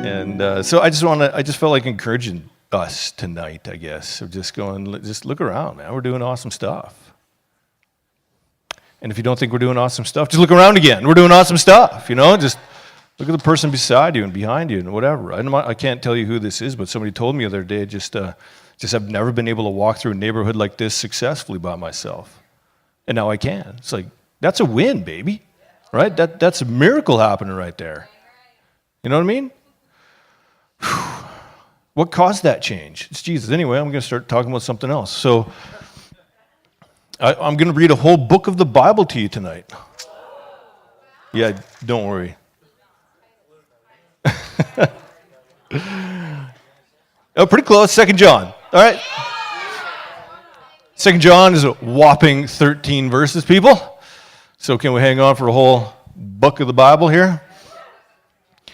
And so I just felt like encouraging us tonight, I guess, of just going, just look around, man. We're doing awesome stuff. And if you don't think we're doing awesome stuff, just look around again. We're doing awesome stuff, just look at the person beside you and behind you and whatever. I can't tell you who this is, but somebody told me the other day, just I've never been able to walk through a neighborhood like this successfully by myself. And now I can. It's like, that's a win, baby. Right? That's a miracle happening right there. You know what I mean? Whew. What caused that change? It's Jesus. Anyway, I'm going to start talking about something else. So I'm going to read a whole book of the Bible to you tonight. Yeah, don't worry. Oh, pretty close. 2 John. All right. 2 John is a whopping 13 verses, people. So can we hang on for a whole book of the Bible here?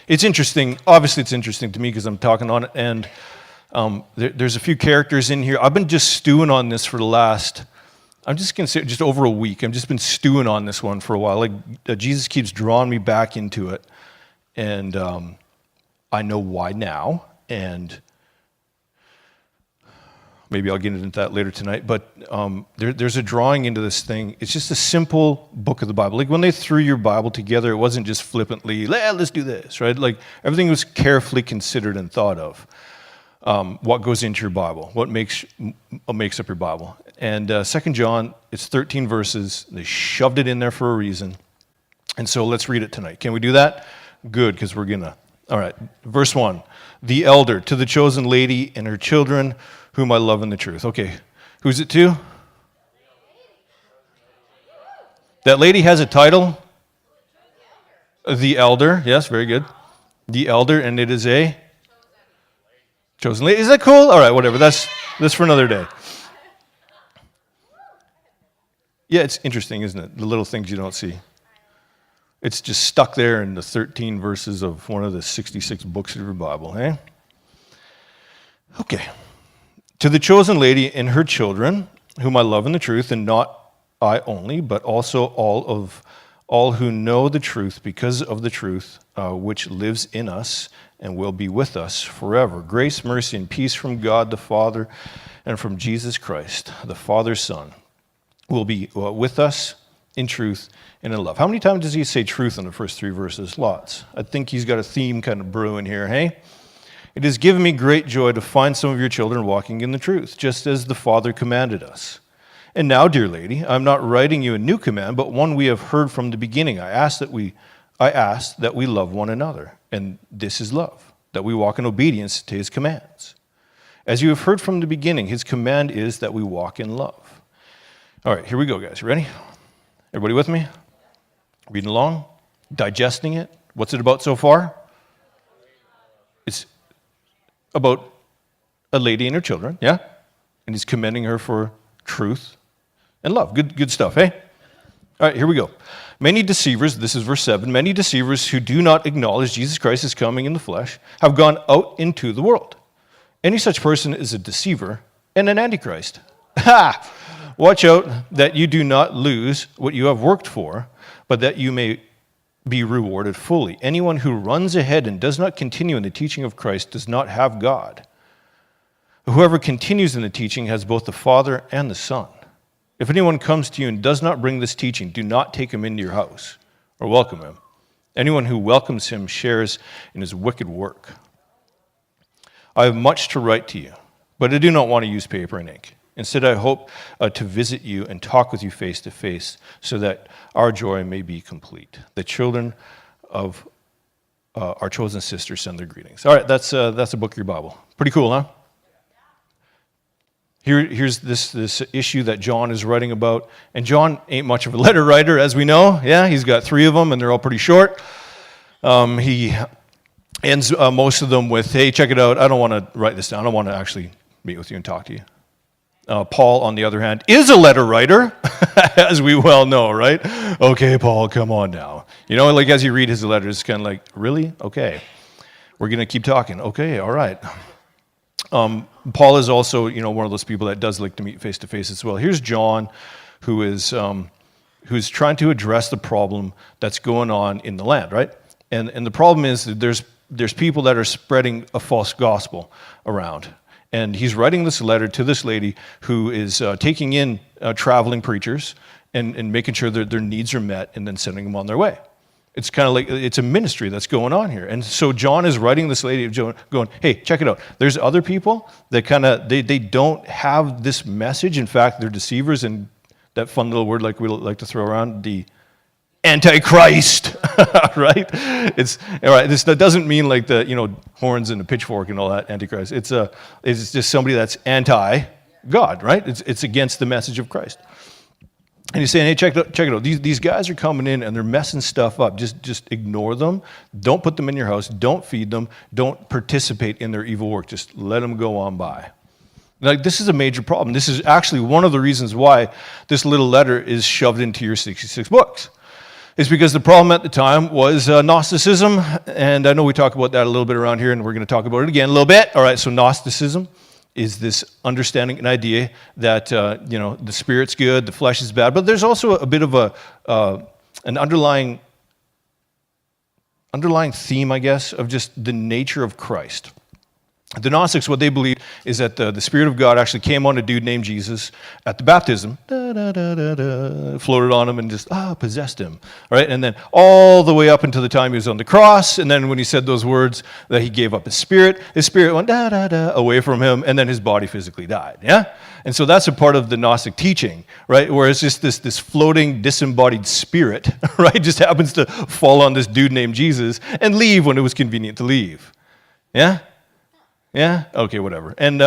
It's interesting. Obviously, it's interesting to me because I'm talking on it, and there's a few characters in here. I've been just stewing on this for the last, I'm just going to say just over a week. I've just been stewing on this one for a while. Jesus keeps drawing me back into it, and I know why now, and maybe I'll get into that later tonight, but there's a drawing into this thing. It's just a simple book of the Bible. Like when they threw your Bible together, it wasn't just flippantly, let's do this, right? Like everything was carefully considered and thought of. What goes into your Bible, what makes up your Bible. And 2 John, it's 13 verses. They shoved it in there for a reason. And so let's read it tonight. Can we do that? Good, because we're going to. All right, verse 1. The elder, to the chosen lady and her children, whom I love in the truth. Okay, who's it to? That lady has a title? The elder. Yes, very good. The elder, and it is a chosen lady. Is that cool? All right, whatever. That's for another day. Yeah, it's interesting, isn't it? The little things you don't see. It's just stuck there in the 13 verses of one of the 66 books of your Bible, eh? Okay. To the chosen lady and her children, whom I love in the truth, and not I only, but also all who know the truth because of the truth, which lives in us and will be with us forever. Grace, mercy, and peace from God the Father and from Jesus Christ, the Father's Son, will be with us in truth and in love. How many times does he say truth in the first 3 verses? Lots. I think he's got a theme kind of brewing here, hey? It has given me great joy to find some of your children walking in the truth, just as the Father commanded us. And now, dear lady, I'm not writing you a new command, but one we have heard from the beginning. I ask that we love one another, and this is love, that we walk in obedience to his commands. As you have heard from the beginning, his command is that we walk in love. All right, here we go, guys. You ready? Everybody with me? Reading along? Digesting it? What's it about so far? It's about a lady and her children, yeah? And he's commending her for truth and love. Good stuff, eh? All right, here we go. Many deceivers, this is verse 7, many deceivers who do not acknowledge Jesus Christ is coming in the flesh have gone out into the world. Any such person is a deceiver and an antichrist. Ha! Watch out that you do not lose what you have worked for, but that you may be rewarded fully. Anyone who runs ahead and does not continue in the teaching of Christ does not have God. Whoever continues in the teaching has both the Father and the Son. If anyone comes to you and does not bring this teaching, do not take him into your house or welcome him. Anyone who welcomes him shares in his wicked work. I have much to write to you, but I do not want to use paper and ink. Instead, I hope to visit you and talk with you face to face so that our joy may be complete. The children of our chosen sisters send their greetings. All right, that's a book of your Bible. Pretty cool, huh? Here's this issue that John is writing about. And John ain't much of a letter writer, as we know. Yeah, he's got 3 of them, and they're all pretty short. He ends most of them with, hey, check it out. I don't want to write this down. I want to actually meet with you and talk to you. Paul, on the other hand, is a letter writer, as we well know, right? Okay, Paul, come on now. Like as you read his letters, it's kind of like, really? Okay. We're going to keep talking. Okay, all right. Paul is also, one of those people that does like to meet face to face as well. Here's John, who's trying to address the problem that's going on in the land, right? And the problem is that there's there's people that are spreading a false gospel around. And he's writing this letter to this lady who is taking in traveling preachers and making sure that their needs are met and then sending them on their way. It's kind of like, it's a ministry that's going on here. And so John is writing this lady going, hey, check it out. There's other people that kind of, they don't have this message. In fact, they're deceivers, and that fun little word like we like to throw around, the Antichrist, right? It's all right. That doesn't mean like the horns and the pitchfork and all that. Antichrist. It's just somebody that's anti-God, right? It's against the message of Christ. And he's saying, hey, check it out. These guys are coming in and they're messing stuff up. Just ignore them. Don't put them in your house. Don't feed them. Don't participate in their evil work. Just let them go on by. Like, this is a major problem. This is actually one of the reasons why this little letter is shoved into your 66 books. It's because the problem at the time was Gnosticism, and I know we talk about that a little bit around here, and we're going to talk about it again a little bit. All right, so Gnosticism is this understanding and idea that the spirit's good, the flesh is bad, but there's also a bit of an underlying theme, I guess, of just the nature of Christ. The Gnostics, what they believe is that the Spirit of God actually came on a dude named Jesus at the baptism, floated on him and just possessed him, right? And then all the way up until the time he was on the cross, and then when he said those words, that he gave up his spirit went away from him, and then his body physically died, yeah? And so that's a part of the Gnostic teaching, right? Where it's just this floating, disembodied spirit, right? Just happens to fall on this dude named Jesus and leave when it was convenient to leave, yeah? Yeah? Okay, whatever. And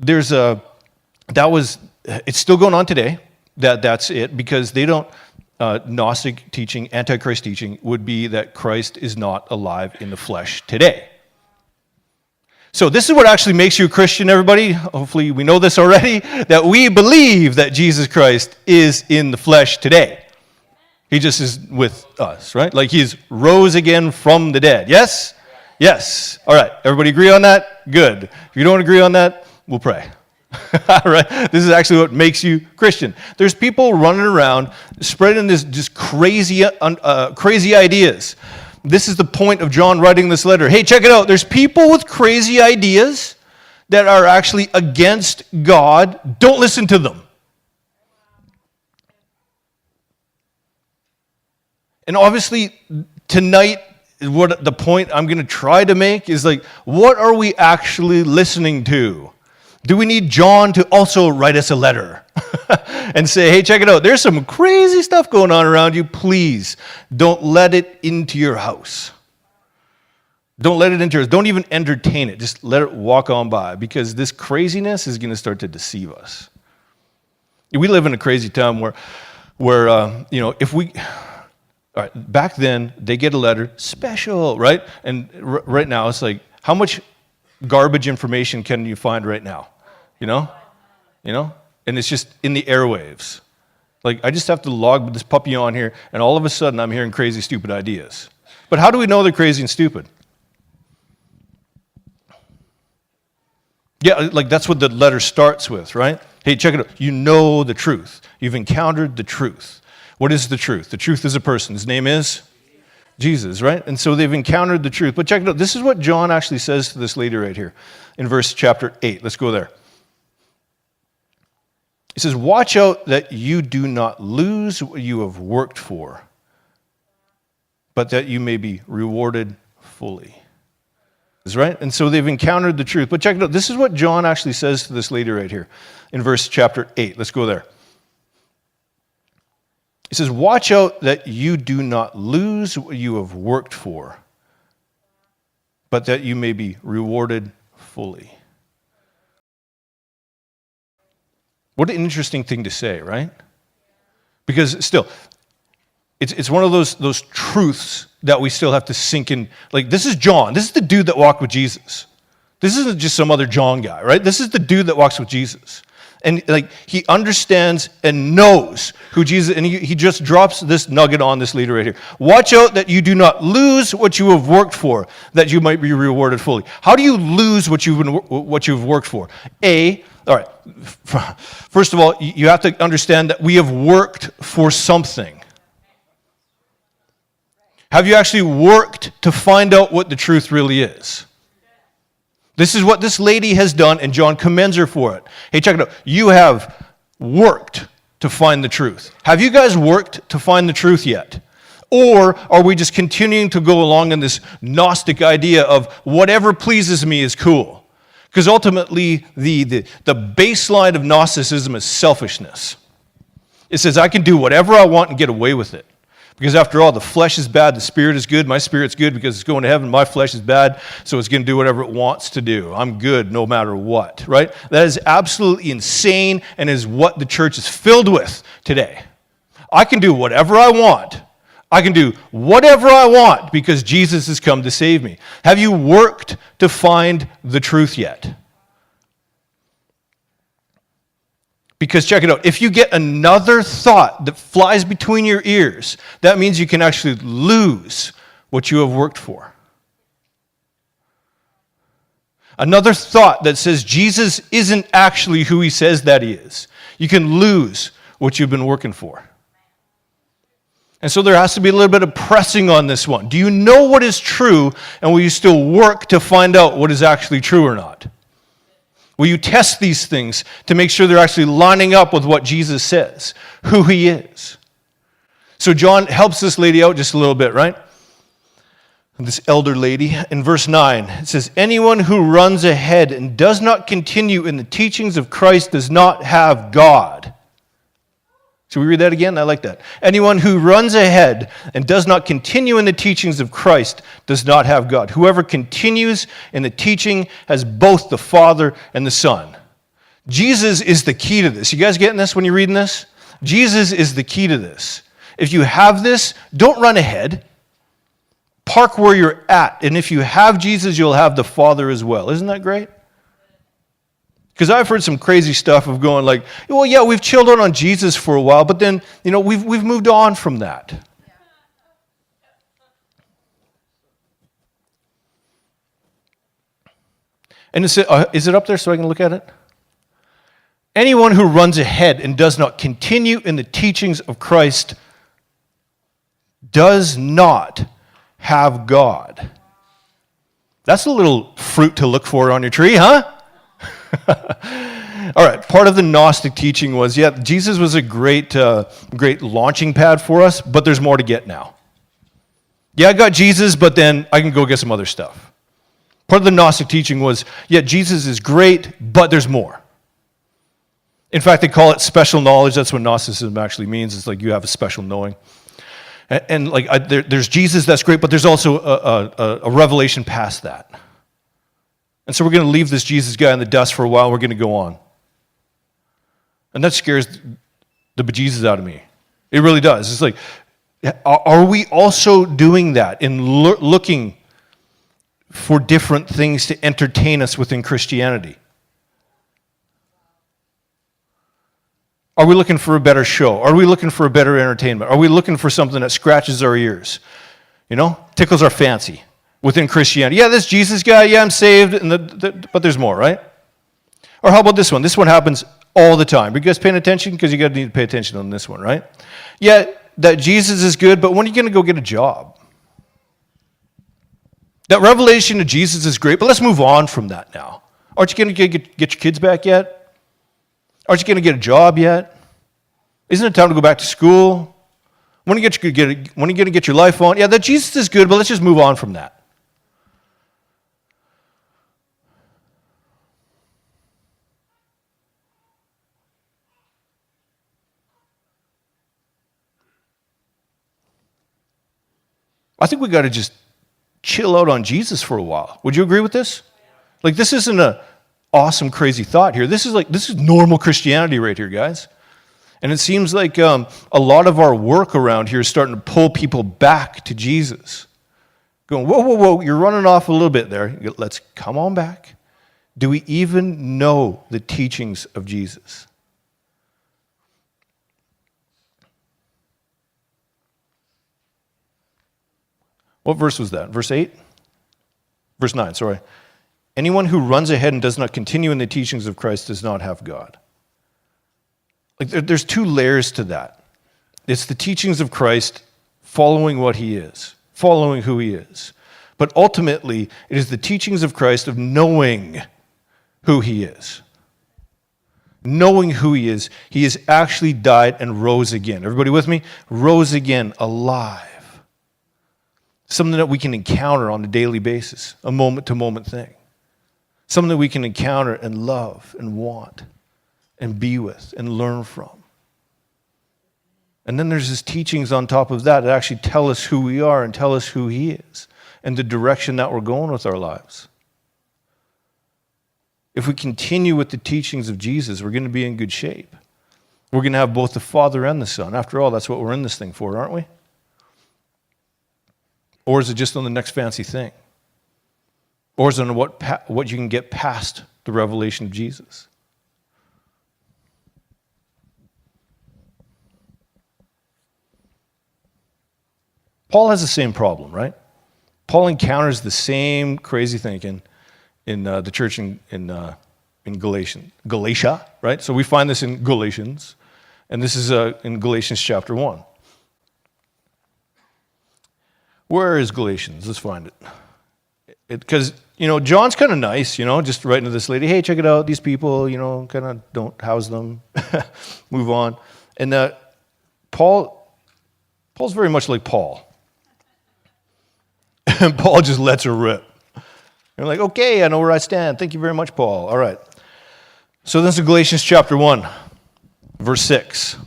it's still going on today. That's it, because they don't, Gnostic teaching, Antichrist teaching would be that Christ is not alive in the flesh today. So this is what actually makes you a Christian, everybody. Hopefully we know this already, that we believe that Jesus Christ is in the flesh today. He just is with us, right? Like he's rose again from the dead. Yes? Yes. All right. Everybody agree on that? Good. If you don't agree on that, we'll pray. All right. This is actually what makes you Christian. There's people running around spreading this just crazy ideas. This is the point of John writing this letter. Hey, check it out. There's people with crazy ideas that are actually against God. Don't listen to them. And obviously, tonight, what the point I'm going to try to make is like, what are we actually listening to? Do we need John to also write us a letter and say, hey, check it out. There's some crazy stuff going on around you. Please don't let it into your house. Don't let it into yours. Don't even entertain it. Just let it walk on by, because this craziness is going to start to deceive us. We live in a crazy time where if we... All right, back then, they get a letter, special, right? And right now, it's like, how much garbage information can you find right now? You know? And it's just in the airwaves. Like, I just have to log this puppy on here, and all of a sudden, I'm hearing crazy, stupid ideas. But how do we know they're crazy and stupid? Yeah, like that's what the letter starts with, right? Hey, check it out. You know the truth. You've encountered the truth. What is the truth? The truth is a person. His name is Jesus, right? And so they've encountered the truth. But check it out. This is what John actually says to this lady right here in verse chapter 8. Let's go there. He says, watch out that you do not lose what you have worked for, but that you may be rewarded fully. Right? And so they've encountered the truth. But check it out. This is what John actually says to this lady right here in verse chapter 8. Let's go there. He says, watch out that you do not lose what you have worked for, but that you may be rewarded fully. What an interesting thing to say, right? Because still, it's one of those truths that we still have to sink in. Like, this is John. This is the dude that walked with Jesus. This isn't just some other John guy, right? This is the dude that walks with Jesus. And like he understands and knows who Jesus, and he just drops this nugget on this leader right here. Watch out that you do not lose what you have worked for, that you might be rewarded fully. How do you lose what you've worked for? All right. First of all, you have to understand that we have worked for something. Have you actually worked to find out what the truth really is? This is what this lady has done, and John commends her for it. Hey, check it out. You have worked to find the truth. Have you guys worked to find the truth yet? Or are we just continuing to go along in this Gnostic idea of whatever pleases me is cool? Because ultimately, the baseline of Gnosticism is selfishness. It says, I can do whatever I want and get away with it. Because after all, the flesh is bad, the spirit is good. My spirit's good because it's going to heaven. My flesh is bad, so it's going to do whatever it wants to do. I'm good no matter what, right? That is absolutely insane and is what the church is filled with today. I can do whatever I want. I can do whatever I want because Jesus has come to save me. Have you worked to find the truth yet? Because check it out, if you get another thought that flies between your ears, that means you can actually lose what you have worked for. Another thought that says Jesus isn't actually who he says that he is. You can lose what you've been working for. And so there has to be a little bit of pressing on this one. Do you know what is true, and will you still work to find out what is actually true or not? Will you test these things to make sure they're actually lining up with what Jesus says, who he is? So John helps this lady out just a little bit, right? This elder lady. In verse 9, it says, anyone who runs ahead and does not continue in the teachings of Christ does not have God. Should we read that again? I like that. Anyone who runs ahead and does not continue in the teachings of Christ does not have God. Whoever continues in the teaching has both the Father and the Son. Jesus is the key to this. You guys getting this when you're reading this? Jesus is the key to this. If you have this, don't run ahead. Park where you're at. And if you have Jesus, you'll have the Father as well. Isn't that great? Because I've heard some crazy stuff of going like, well, yeah, we've chilled out on Jesus for a while, but then, we've moved on from that. And is it up there so I can look at it? Anyone who runs ahead and does not continue in the teachings of Christ does not have God. That's a little fruit to look for on your tree, huh? All right, part of the Gnostic teaching was, Jesus was a great launching pad for us, but there's more to get now. Yeah, I got Jesus, but then I can go get some other stuff. Part of the Gnostic teaching was, Jesus is great, but there's more. In fact, they call it special knowledge. That's what Gnosticism actually means. It's like you have a special knowing. And there's Jesus, that's great, but there's also a revelation past that. And so we're going to leave this Jesus guy in the dust for a while. We're going to go on. And that scares the bejesus out of me. It really does. It's like, are we also doing that in looking for different things to entertain us within Christianity? Are we looking for a better show? Are we looking for a better entertainment? Are we looking for something that scratches our ears? Tickles our fancy within Christianity. Yeah, this Jesus guy, I'm saved, but there's more, right? Or how about this one? This one happens all the time. Are you guys paying attention? Because you got to need to pay attention on this one, right? Yeah, that Jesus is good, but when are you going to go get a job? That revelation of Jesus is great, but let's move on from that now. Aren't you going to get your kids back yet? Aren't you going to get a job yet? Isn't it time to go back to school? When are you going to get your life on? Yeah, that Jesus is good, but let's just move on from that. I think we got to just chill out on Jesus for a while. Would you agree with this? Like, this isn't an awesome, crazy thought here. This is normal Christianity right here, guys. And it seems like a lot of our work around here is starting to pull people back to Jesus. Going, whoa, you're running off a little bit there. Let's come on back. Do we even know the teachings of Jesus? What verse was that? Verse 8? Verse 9, sorry. Anyone who runs ahead and does not continue in the teachings of Christ does not have God. Like there's two layers to that. It's the teachings of Christ following what he is. following who he is. But ultimately, it is the teachings of Christ of knowing who he is. Knowing who he is. He has actually died and rose again. Everybody with me? Rose again, alive. Something that we can encounter on a daily basis, a moment-to-moment thing. Something that we can encounter and love and want and be with and learn from. And then there's his teachings on top of that actually tell us who we are and tell us who he is and the direction that we're going with our lives. If we continue with the teachings of Jesus, we're going to be in good shape. We're going to have both the Father and the Son. After all, that's what we're in this thing for, aren't we? Or is it just on the next fancy thing? Or is it on what you can get past the revelation of Jesus? Paul has the same problem, right? Paul encounters the same crazy thinking in the church in Galatia, right? So we find this in Galatians, and this is in Galatians chapter 1. Where is Galatians? Let's find it. Because, John's kind of nice, just writing to this lady, hey, check it out, these people, kind of don't house them, move on. And Paul's very much like Paul. And Paul just lets her rip. You're like, okay, I know where I stand. Thank you very much, Paul. All right. So this is Galatians chapter 1, verse 6.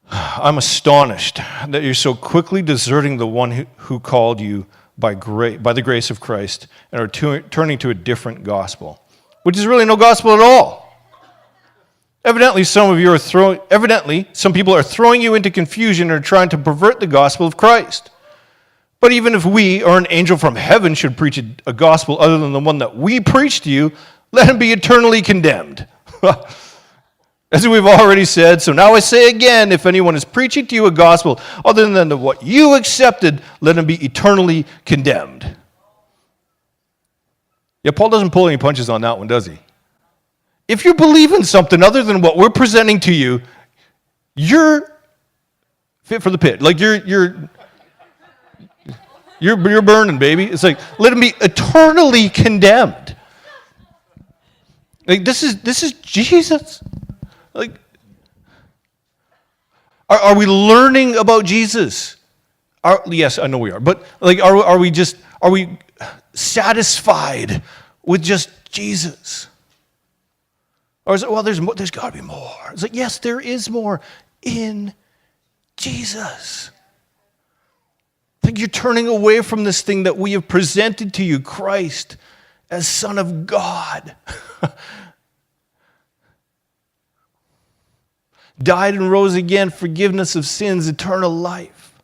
I'm astonished that you're so quickly deserting the one who called you by the grace of Christ and are turning to a different gospel, which is really no gospel at all. Evidently, some people are throwing you into confusion and are trying to pervert the gospel of Christ. But even if we or an angel from heaven should preach a gospel other than the one that we preach to you, let him be eternally condemned. As we've already said, so now I say again, if anyone is preaching to you a gospel other than what you accepted, let him be eternally condemned. Yeah, Paul doesn't pull any punches on that one, does he? If you believe in something other than what we're presenting to you, you're fit for the pit. Like you're burning, baby. It's like, let him be eternally condemned. Like this is Jesus. Like, are we learning about Jesus? Yes, I know we are. But like, are we satisfied with just Jesus? Or is it, well, there's got to be more. It's like, yes, there is more in Jesus. I think you're turning away from this thing that we have presented to you, Christ, as Son of God. Died and rose again, forgiveness of sins, eternal life.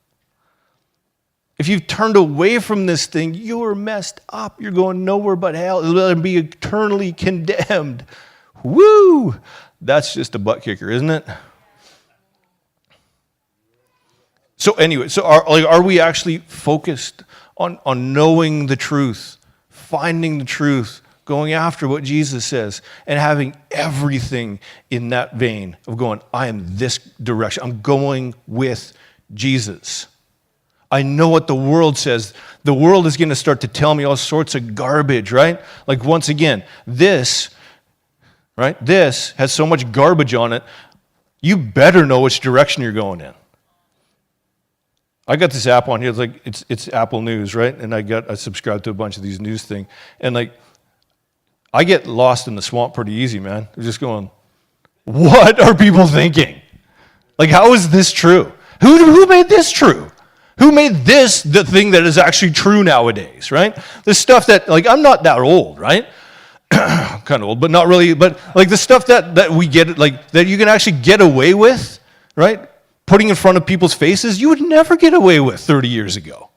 If you've turned away from this thing, you're messed up. You're going nowhere but hell. Let him be eternally condemned. Woo! That's just a butt kicker, isn't it? So anyway, are we actually focused on knowing the truth, finding the truth, going after what Jesus says, and having everything in that vein of going, I am this direction. I'm going with Jesus. I know what the world says. The world is going to start to tell me all sorts of garbage, right? Like, once again, this has so much garbage on it, you better know which direction you're going in. I got this app on here. It's like it's Apple News, right? And I subscribe to a bunch of these news things, and like I get lost in the swamp pretty easy, man. I'm just going, what are people thinking? Like, how is this true? Who made this true? Who made this the thing that is actually true nowadays, right? The stuff that, like, I'm not that old, right? Kind of old, but not really. But like the stuff that we get, like that you can actually get away with, right? Putting in front of people's faces, you would never get away with 30 years ago.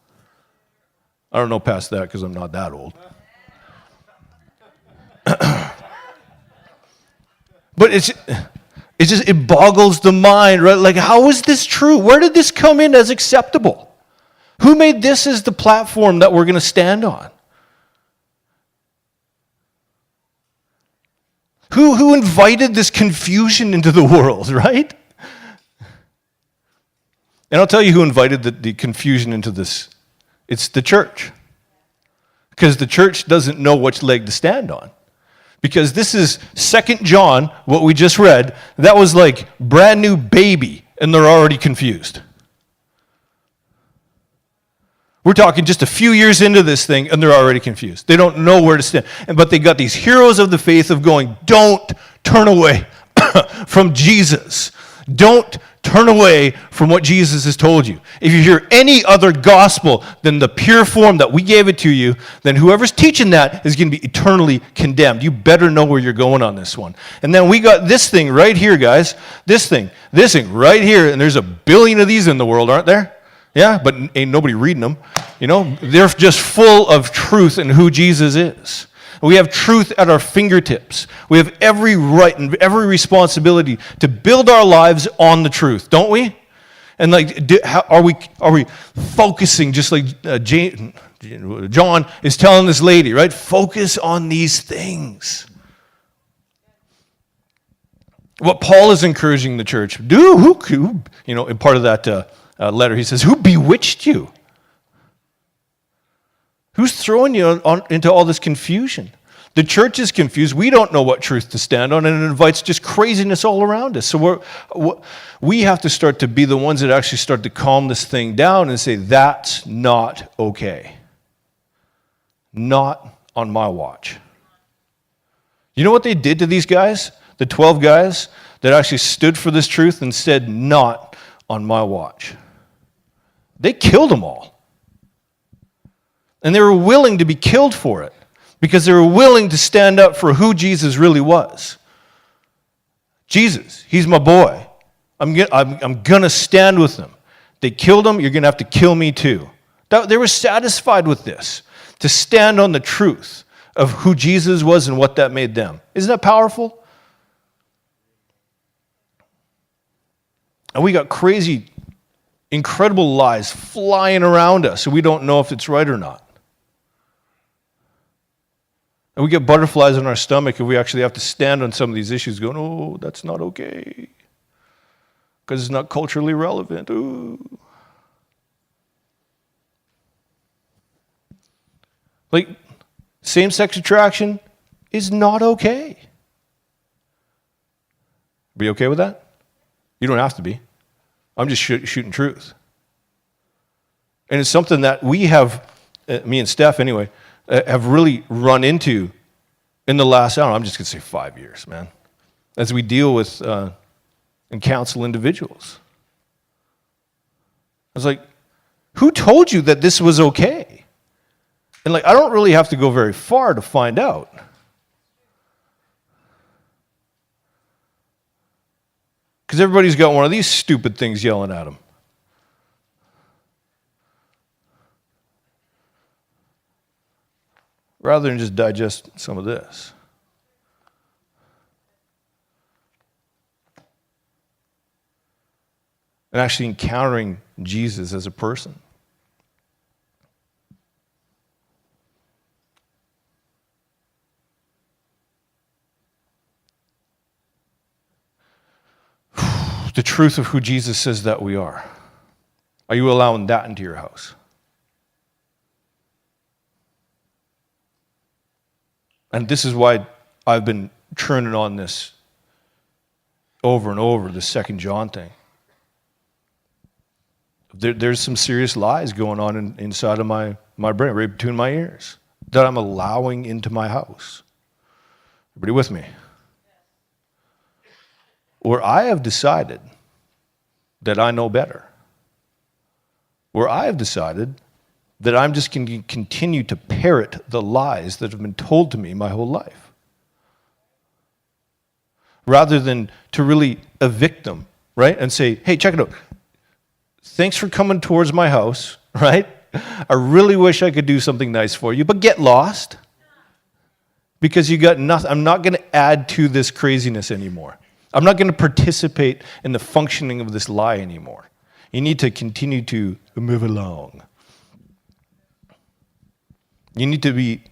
I don't know past that because I'm not that old. But it boggles the mind, right? Like, how is this true? Where did this come in as acceptable? Who made this as the platform that we're going to stand on? Who invited this confusion into the world, right? And I'll tell you who invited the confusion into this. It's the church. Because the church doesn't know which leg to stand on. Because this is 2 John, what we just read, that was like brand new baby, and they're already confused. We're talking just a few years into this thing, and they're already confused. They don't know where to stand. But they got these heroes of the faith of going, don't turn away from Jesus. Don't turn away from what Jesus has told you. If you hear any other gospel than the pure form that we gave it to you, then whoever's teaching that is going to be eternally condemned. You better know where you're going on this one. And then we got this thing right here, guys. This thing right here, and there's a billion of these in the world, aren't there? Yeah, but ain't nobody reading them. You know, they're just full of truth and who Jesus is. We have truth at our fingertips. We have every right and every responsibility to build our lives on the truth, don't we? And like, are we focusing just like John is telling this lady, right? Focus on these things. What Paul is encouraging the church, who you know, in part of that letter, he says, who bewitched you? Who's throwing you into all this confusion? The church is confused. We don't know what truth to stand on, and it invites just craziness all around us. So we have to start to be the ones that actually start to calm this thing down and say, that's not okay. Not on my watch. You know what they did to these guys? The 12 guys that actually stood for this truth and said, not on my watch. They killed them all. And they were willing to be killed for it because they were willing to stand up for who Jesus really was. Jesus, he's my boy. I'm going to stand with him. They killed him, you're going to have to kill me too. They were satisfied with this, to stand on the truth of who Jesus was and what that made them. Isn't that powerful? And we got crazy, incredible lies flying around us, and we don't know if it's right or not. And we get butterflies in our stomach if we actually have to stand on some of these issues going, oh, that's not okay. Because it's not culturally relevant. Ooh. Like, same-sex attraction is not okay. Be okay with that? You don't have to be. I'm just shooting truth. And it's something that we have, me and Steph anyway, have really run into in the last, I'm just going to say 5 years, man, as we deal with and counsel individuals. I was like, who told you that this was okay? And like, I don't really have to go very far to find out. Because everybody's got one of these stupid things yelling at them. Rather than just digest some of this. And actually encountering Jesus as a person. The truth of who Jesus says that we are. Are you allowing that into your house? And this is why I've been churning on this over and over, the 2 John thing. There's some serious lies going on inside of my brain, right between my ears, that I'm allowing into my house. Everybody with me? Where I have decided that I know better. Where I have decided that I'm just going to continue to parrot the lies that have been told to me my whole life. Rather than to really evict them, right? And say, hey, check it out. Thanks for coming towards my house, right? I really wish I could do something nice for you, but get lost. Because you got nothing. I'm not going to add to this craziness anymore. I'm not going to participate in the functioning of this lie anymore. You need to continue to move along. You need to be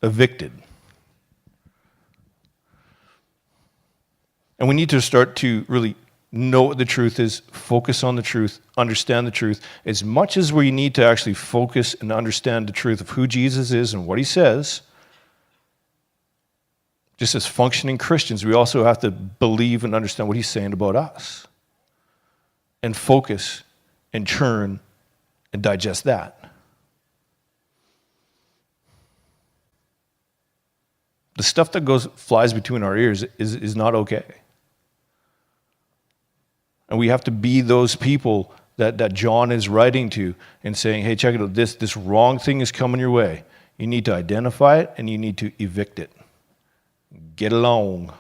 evicted. And we need to start to really know what the truth is, focus on the truth, understand the truth. As much as we need to actually focus and understand the truth of who Jesus is and what he says, just as functioning Christians, we also have to believe and understand what he's saying about us. And focus and churn and digest that. The stuff that flies between our ears is not okay. And we have to be those people that John is writing to and saying, hey, check it out, this wrong thing is coming your way. You need to identify it and you need to evict it. Get along.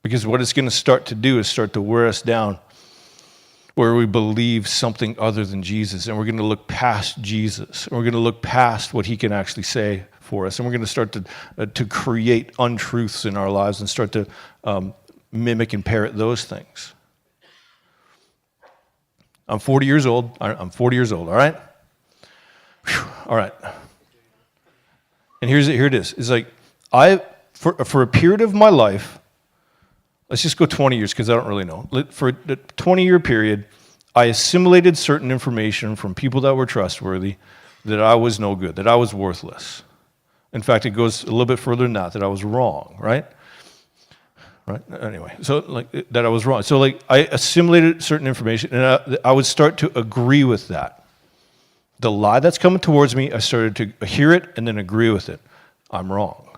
Because what it's going to start to do is start to wear us down where we believe something other than Jesus, and we're going to look past Jesus, and we're going to look past what he can actually say for us, and we're going to start to create untruths in our lives and start to mimic and parrot those things. I'm 40 years old. I'm 40 years old, all right? Whew, all right. And here it is. It's like, for a period of my life, let's just go 20 years because I don't really know. For a 20-year period, I assimilated certain information from people that were trustworthy that I was no good, that I was worthless. In fact, it goes a little bit further than that I was wrong, right? Right? Anyway, so that I was wrong. So I assimilated certain information, and I would start to agree with that. The lie that's coming towards me, I started to hear it and then agree with it. I'm wrong.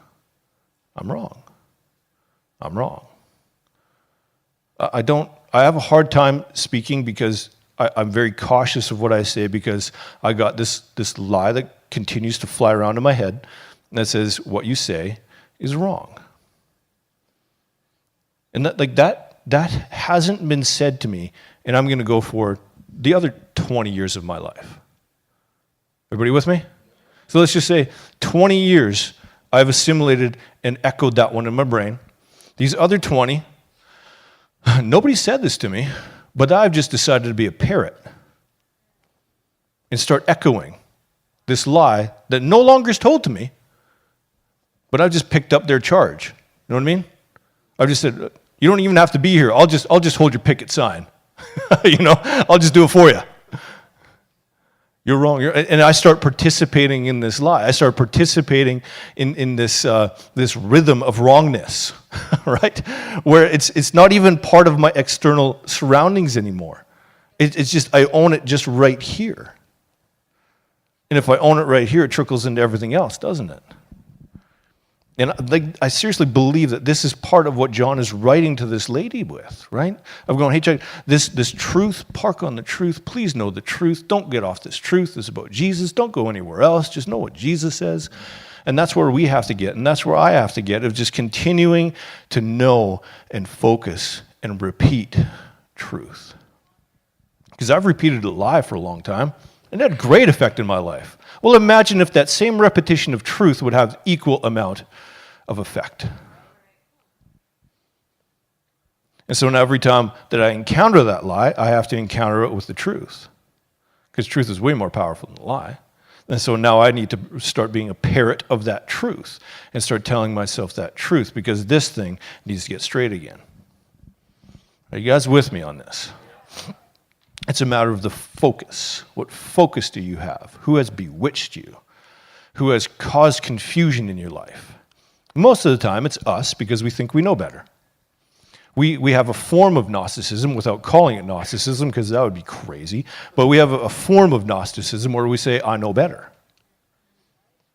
I'm wrong. I'm wrong. I have a hard time speaking because I'm very cautious of what I say because I got this lie that continues to fly around in my head that says what you say is wrong. And that hasn't been said to me, and I'm going to go for the other 20 years of my life. Everybody with me? So let's just say 20 years I've assimilated and echoed that one in my brain. These other 20, nobody said this to me, but I've just decided to be a parrot and start echoing this lie that no longer is told to me, but I've just picked up their charge. You know what I mean? I've just said, you don't even have to be here. I'll just hold your picket sign. I'll just do it for you. You're wrong. And I start participating in this lie. I start participating in this rhythm of wrongness, right? Where it's not even part of my external surroundings anymore. It's just, I own it just right here. And if I own it right here, it trickles into everything else, doesn't it? And I seriously believe that this is part of what John is writing to this lady with, right? I'm going, hey, check this truth, park on the truth. Please know the truth. Don't get off this truth. This is about Jesus. Don't go anywhere else. Just know what Jesus says. And that's where we have to get, and that's where I have to get, of just continuing to know and focus and repeat truth. Because I've repeated a lie for a long time, and it had great effect in my life. Well, imagine if that same repetition of truth would have equal amount of effect. And so now every time that I encounter that lie, I have to encounter it with the truth. Because truth is way more powerful than the lie. And so now I need to start being a parrot of that truth and start telling myself that truth because this thing needs to get straight again. Are you guys with me on this? It's a matter of the focus. What focus do you have? Who has bewitched you? Who has caused confusion in your life? Most of the time, it's us because we think we know better. We have a form of Gnosticism without calling it Gnosticism because that would be crazy. But we have a form of Gnosticism where we say, I know better.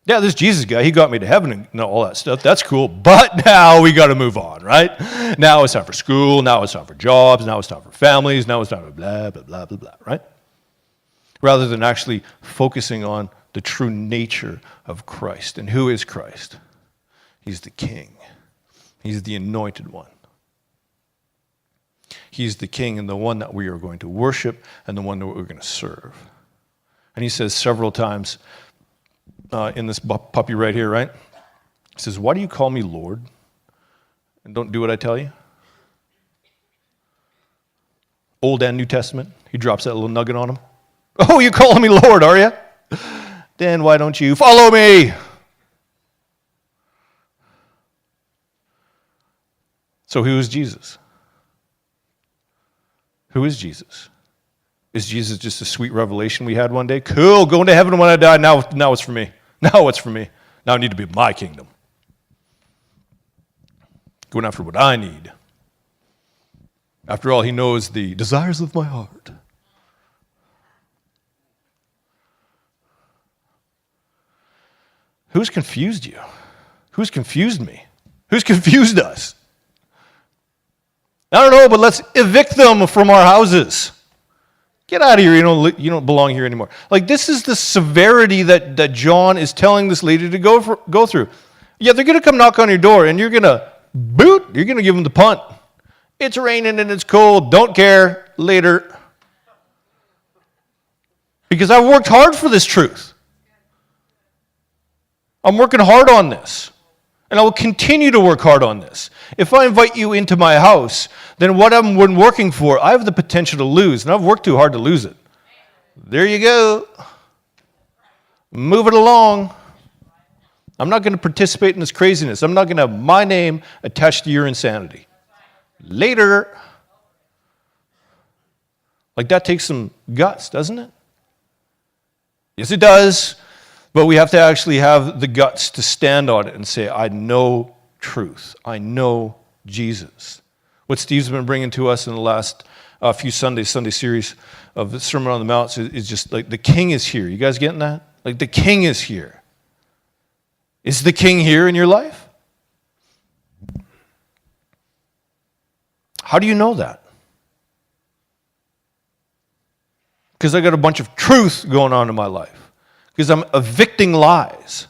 Yeah, this Jesus guy, he got me to heaven and all that stuff. That's cool. But now we got to move on, right? Now it's time for school. Now it's time for jobs. Now it's time for families. Now it's time for blah, blah, blah, blah, blah, right? Rather than actually focusing on the true nature of Christ. And who is Christ? He's the King. He's the anointed one. He's the King and the one that we are going to worship and the one that we're going to serve. And he says several times in this puppy right here, right? He says, why do you call me Lord and don't do what I tell you? Old and New Testament, he drops that little nugget on him. Oh, you calling me Lord, are you? Then why don't you follow me? So who is Jesus? Who is Jesus? Is Jesus just a sweet revelation we had one day? Cool, going to heaven when I die. Now it's for me. Now it's for me. Now I need to be my kingdom. Going after what I need. After all, he knows the desires of my heart. Who's confused you? Who's confused me? Who's confused us? I don't know, but let's evict them from our houses. Get out of here. You don't belong here anymore. Like, this is the severity that John is telling this lady to go through. Yeah, they're going to come knock on your door, and you're going to boot. You're going to give them the punt. It's raining and it's cold. Don't care. Later. Because I've worked hard for this truth. I'm working hard on this. And I will continue to work hard on this. If I invite you into my house, then what I've been working for, I have the potential to lose, and I've worked too hard to lose it. There you go. Move it along. I'm not going to participate in this craziness. I'm not going to have my name attached to your insanity. Later. Like, that takes some guts, doesn't it? Yes, it does. But we have to actually have the guts to stand on it and say, I know truth. I know Jesus. What Steve's been bringing to us in the last few Sunday series of the Sermon on the Mount is just like, the King is here. You guys getting that? Like, the King is here. Is the King here in your life? How do you know that? Because I got a bunch of truth going on in my life. Because I'm evicting lies.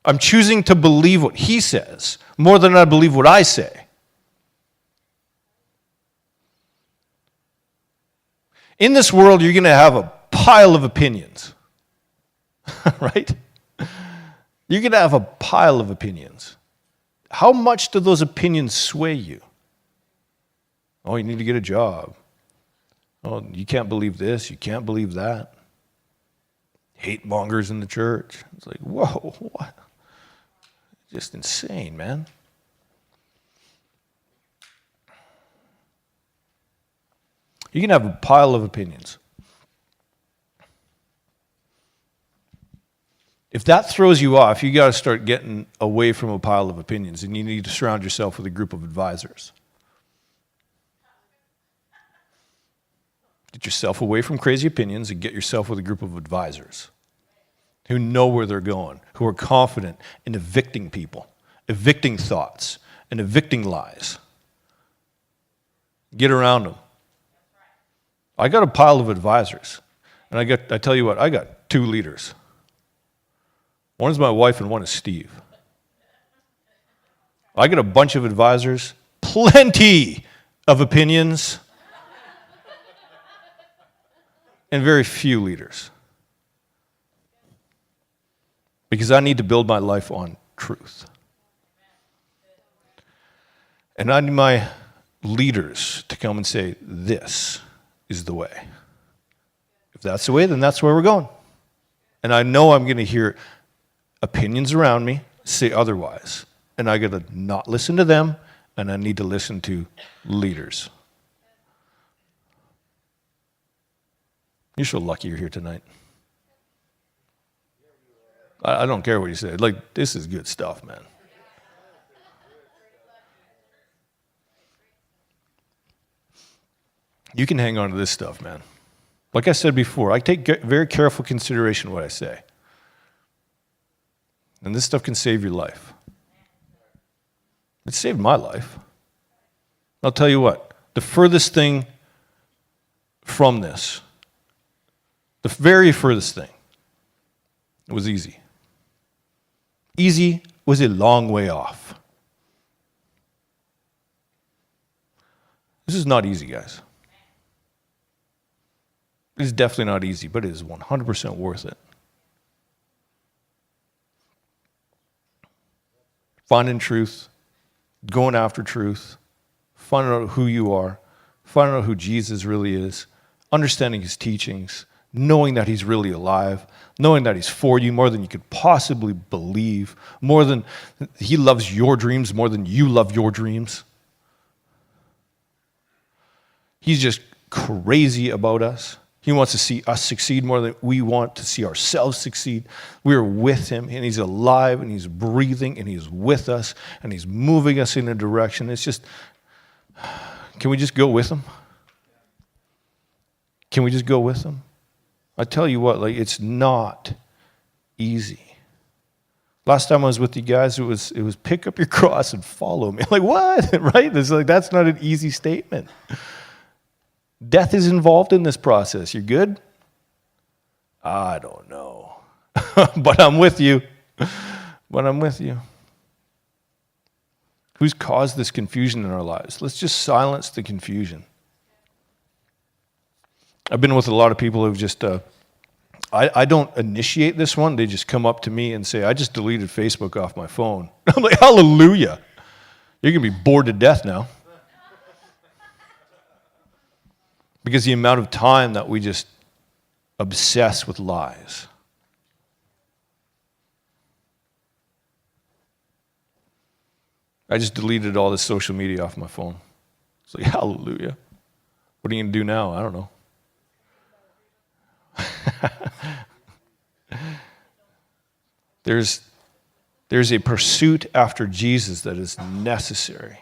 I'm choosing to believe what he says more than I believe what I say. In this world, you're going to have a pile of opinions. Right? You're going to have a pile of opinions. How much do those opinions sway you? Oh, you need to get a job. Oh, you can't believe this. You can't believe that. Hate mongers in the church. It's like, whoa, what? Just insane, man. You can have a pile of opinions. If that throws you off, you got to start getting away from a pile of opinions, and you need to surround yourself with a group of advisors. Get yourself away from crazy opinions and get yourself with a group of advisors who know where they're going, who are confident in evicting people, evicting thoughts, and evicting lies. Get around them. I got a pile of advisors, and I tell you what, I got 2 leaders. One is my wife and one is Steve. I got a bunch of advisors, plenty of opinions, and very few leaders. Because I need to build my life on truth. And I need my leaders to come and say, this is the way. If that's the way, then that's where we're going. And I know I'm going to hear opinions around me say otherwise. And I got to not listen to them, and I need to listen to leaders. You're so lucky you're here tonight. I don't care what you say. Like, this is good stuff, man. You can hang on to this stuff, man. Like I said before, I take very careful consideration what I say. And this stuff can save your life. It saved my life. I'll tell you what, the furthest thing from this, the very furthest thing, it was easy. Easy was a long way off. This is not easy, guys. It is definitely not easy, but it is 100% worth it. Finding truth, going after truth, finding out who you are, finding out who Jesus really is, understanding his teachings, knowing that he's really alive, knowing that he's for you more than you could possibly believe, more than he loves your dreams more than you love your dreams. He's just crazy about us. He wants to see us succeed more than we want to see ourselves succeed. We're with him, and he's alive, and he's breathing, and he's with us, and he's moving us in a direction. It's just, can we just go with him? Can we just go with him? I tell you what, like, it's not easy. Last time I was with you guys, it was pick up your cross and follow me. Like, what? Right? It's like, that's not an easy statement. Death is involved in this process. You're good? I don't know. But I'm with you. Who's caused this confusion in our lives? Let's just silence the confusion. I've been with a lot of people who've just, I don't initiate this one. They just come up to me and say, I just deleted Facebook off my phone. I'm like, hallelujah. You're going to be bored to death now. Because the amount of time that we just obsess with lies. I just deleted all this social media off my phone. It's like, hallelujah. What are you going to do now? I don't know. There's a pursuit after Jesus that is necessary.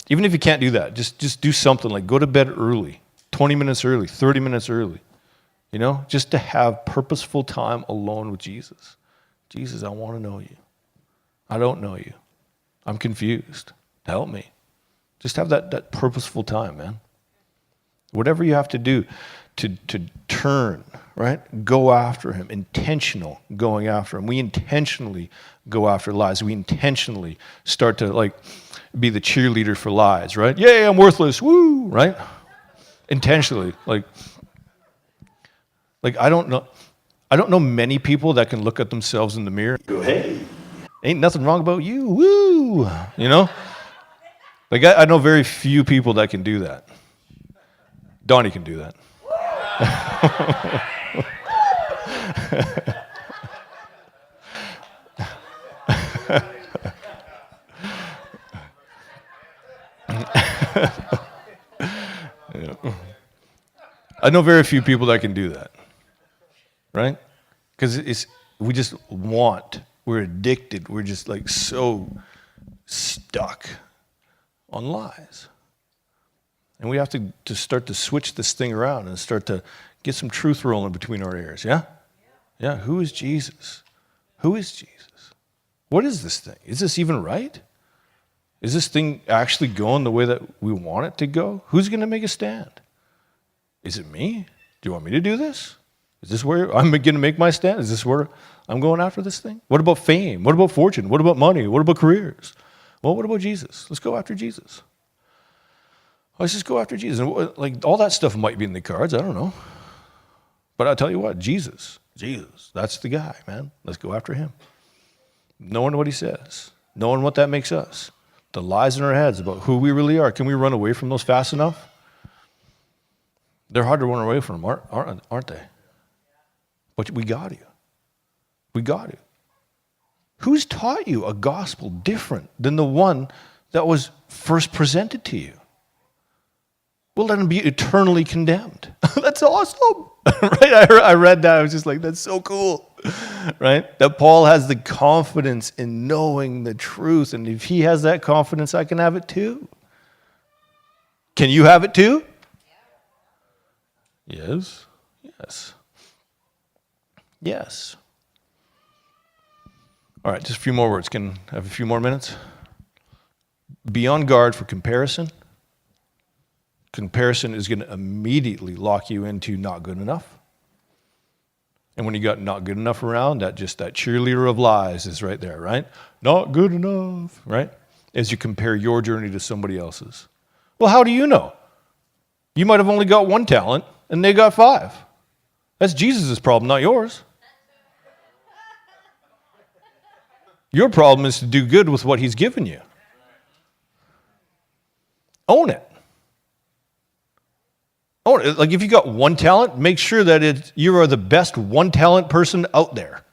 Even if you can't do that, just do something like go to bed early, 20 minutes early, 30 minutes early, just to have purposeful time alone with Jesus. Jesus, I want to know you. I don't know you. I'm confused. Help me. Just have that purposeful time, man. Whatever you have to do to turn, right? Go after him. Intentional going after him. We intentionally go after lies. We intentionally start to be the cheerleader for lies, right? Yay, I'm worthless. Woo, right? Intentionally. Like I don't know many people that can look at themselves in the mirror and go, hey, ain't nothing wrong about you. Woo. I know very few people that can do that. Donnie can do that. I know very few people that can do that, right? Because we're addicted, we're just so stuck on lies. And we have to start to switch this thing around and start to get some truth rolling between our ears, yeah? Yeah, who is Jesus? Who is Jesus? What is this thing? Is this even right? Is this thing actually going the way that we want it to go? Who's going to make a stand? Is it me? Do you want me to do this? Is this where I'm going to make my stand? Is this where I'm going after this thing? What about fame? What about fortune? What about money? What about careers? Well, what about Jesus? Let's go after Jesus. Let's just go after Jesus. And all that stuff might be in the cards. I don't know. But I'll tell you what, Jesus, that's the guy, man. Let's go after him. Knowing what he says. Knowing what that makes us. The lies in our heads about who we really are. Can we run away from those fast enough? They're hard to run away from, aren't they? But we got to. We got to. Who's taught you a gospel different than the one that was first presented to you? Well, let him be eternally condemned. That's awesome. Right? I read that. I was just like, that's so cool. Right? That Paul has the confidence in knowing the truth. And if he has that confidence, I can have it too. Can you have it too? Yes. Yes. Yes. All right, just a few more words. Can I have a few more minutes? Be on guard for comparison. Comparison is going to immediately lock you into not good enough. And when you got not good enough around, that cheerleader of lies is right there, right? Not good enough, right? As you compare your journey to somebody else's. Well, how do you know? You might have only got one talent, and they got 5. That's Jesus' problem, not yours. Your problem is to do good with what he's given you. Own it. Own it. Like if you got one talent, make sure that you are the best one talent person out there.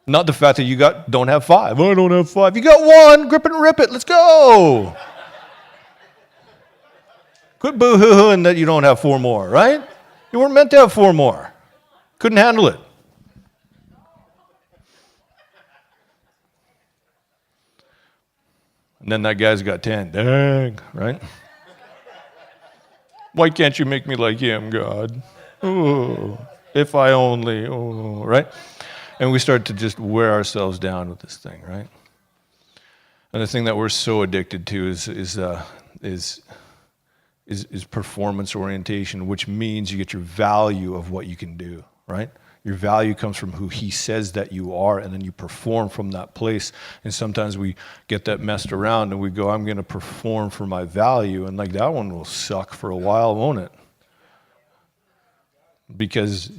Not the fact that don't have 5. Oh, I don't have 5. You got 1, grip it and rip it. Let's go. Quit boo-hooing that you don't have 4 more, right? You weren't meant to have 4 more. Couldn't handle it. And then that guy's got 10. Dang, right? Why can't you make me like him, God? Oh, if I only, right? And we start to just wear ourselves down with this thing, right? And the thing that we're so addicted to is performance orientation, which means you get your value of what you can do, right? Your value comes from who he says that you are, and then you perform from that place. And sometimes we get that messed around and we go, I'm going to perform for my value. And like that one will suck for a while, won't it? Because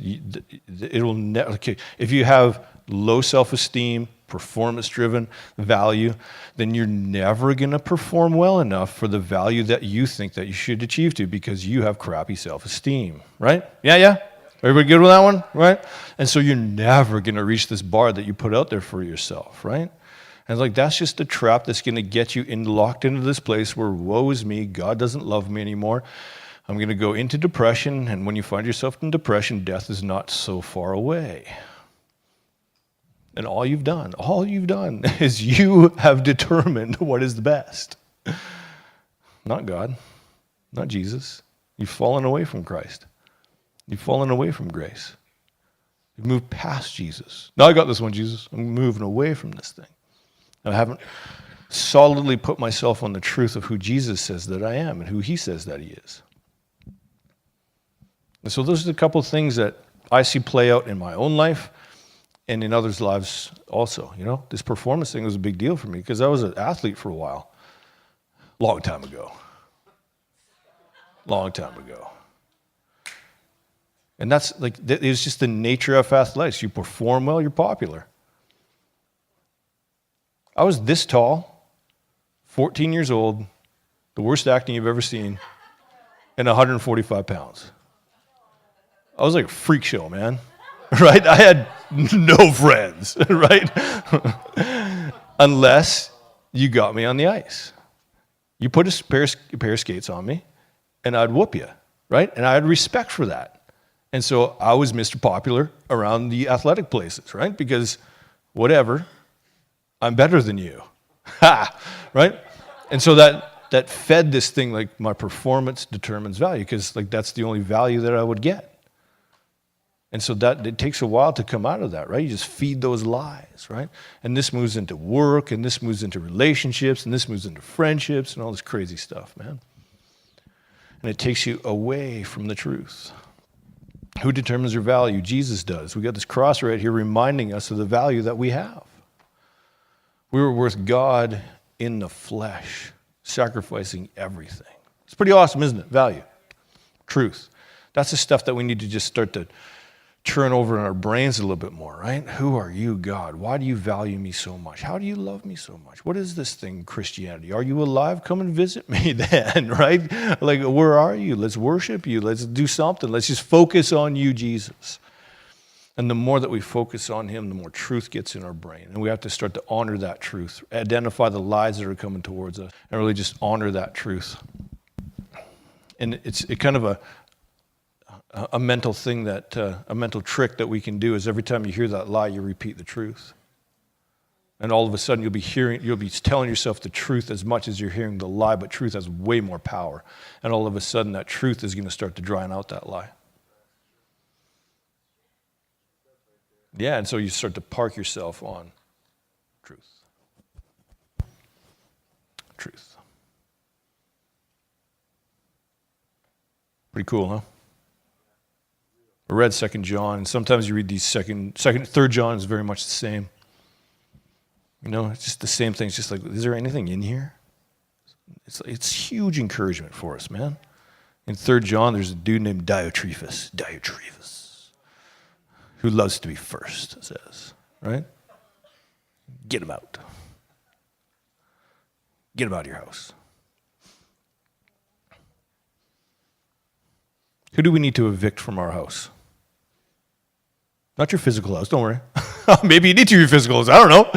it'll never, okay, if you have low self-esteem, performance-driven value, then you're never going to perform well enough for the value that you think that you should achieve to, because you have crappy self-esteem, right? Yeah? Everybody good with that one, right? And so you're never going to reach this bar that you put out there for yourself, right? And like that's just a trap that's going to get you locked into this place where woe is me, God doesn't love me anymore. I'm going to go into depression, and when you find yourself in depression, death is not so far away. And all you've done is you have determined what is the best. Not God, not Jesus. You've fallen away from Christ. You've fallen away from grace. You've moved past Jesus. Now I got this one, Jesus. I'm moving away from this thing. I haven't solidly put myself on the truth of who Jesus says that I am and who he says that he is. And so those are the couple of things that I see play out in my own life and in others' lives also. You know, this performance thing was a big deal for me because I was an athlete for a while. Long time ago. And that's like, it's just the nature of athletics. You perform well, you're popular. I was this tall, 14 years old, the worst acting you've ever seen, and 145 pounds. I was like a freak show, man, right? I had no friends, right? Unless you got me on the ice. You put a pair of skates on me, and I'd whoop you, right? And I had respect for that. And so I was Mr. Popular around the athletic places, right? Because whatever, I'm better than you. Ha! Right? And so that fed this thing like my performance determines value, because like that's the only value that I would get. And so that it takes a while to come out of that, right? You just feed those lies, right? And this moves into work, and this moves into relationships, and this moves into friendships and all this crazy stuff, man. And it takes you away from the truth. Who determines your value? Jesus does. We got this cross right here reminding us of the value that we have. We were worth God in the flesh, sacrificing everything. It's pretty awesome, isn't it? Value. Truth. That's the stuff that we need to just start to turn over in our brains a little bit more, right? Who are you, God? Why do you value me so much? How do you love me so much? What is this thing, Christianity? Are you alive? Come and visit me then, right? Like, where are you? Let's worship you. Let's do something. Let's just focus on you, Jesus. And the more that we focus on him, the more truth gets in our brain. And we have to start to honor that truth, identify the lies that are coming towards us, and really just honor that truth. And it's kind of a mental thing that, a mental trick that we can do is every time you hear that lie, you repeat the truth. And all of a sudden you'll be telling yourself the truth as much as you're hearing the lie, but truth has way more power. And all of a sudden that truth is going to start to drown out that lie. Yeah, and so you start to park yourself on truth. Truth. Pretty cool, huh? I read 2 John, and sometimes you read these 3 John is very much the same. You know, it's just the same thing. It's just like, is there anything in here? It's huge encouragement for us, man. In 3 John, there's a dude named Diotrephes, who loves to be first, it says, right? Get him out. Get him out of your house. Who do we need to evict from our house? Not your physical house, don't worry. Maybe you need to your physical house, I don't know.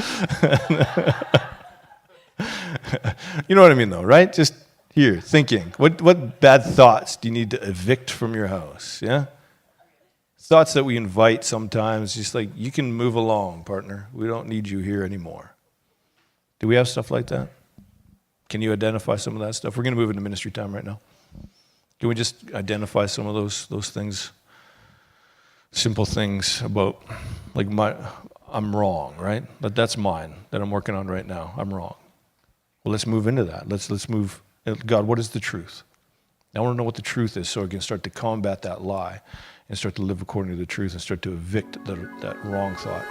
You know what I mean though, right? Just Here, thinking. What bad thoughts do you need to evict from your house? Yeah? Thoughts that we invite sometimes, just like, you can move along, partner. We don't need you here anymore. Do we have stuff like that? Can you identify some of that stuff? We're going to move into ministry time right now. Can we just identify some of those things? Simple things about, like, I'm wrong, right? But that's mine, that I'm working on right now. I'm wrong. Well, let's move into that. Let's move. God, what is the truth? I want to know what the truth is so I can start to combat that lie and start to live according to the truth and start to evict that wrong thought.